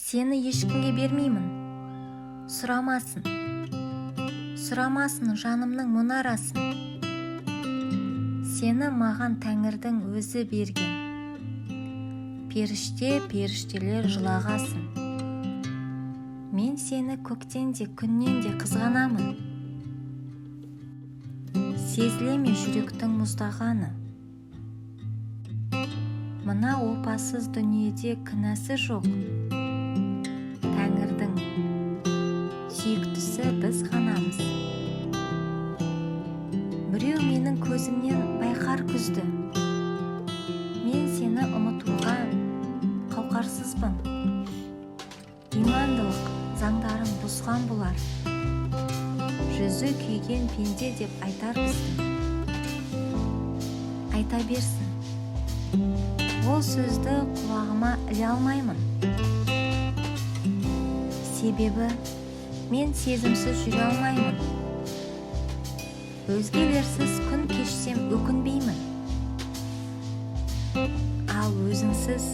Сені ешкімге бермеймін. Сұрамасын жанымның мұнарасын. Сені маған Тәңірдің өзі берген. Періштелер жылағасын. Мен сені көктен де күннен де қызғанамын. Сезілеме жүректің мұздағаны. Мына опасыз дүниеде кінәсі жоқ. Тәңірдің сүйіктісі біз ғанамыз. Біреу менің көзімнен байқар күзді. Мен сені ұмытуға қауқарсызбын. Имандылық заңдарын бұзған болар. Жүзі күйген пенде деп айтар бізді. Айта берсін. Ол сөзді құлағыма іле алмаймын. Себебі мен сезімсіз жүре алмаймын. Өзгелерсіз күн кешсем өкінбеймін. Ал өзіңсіз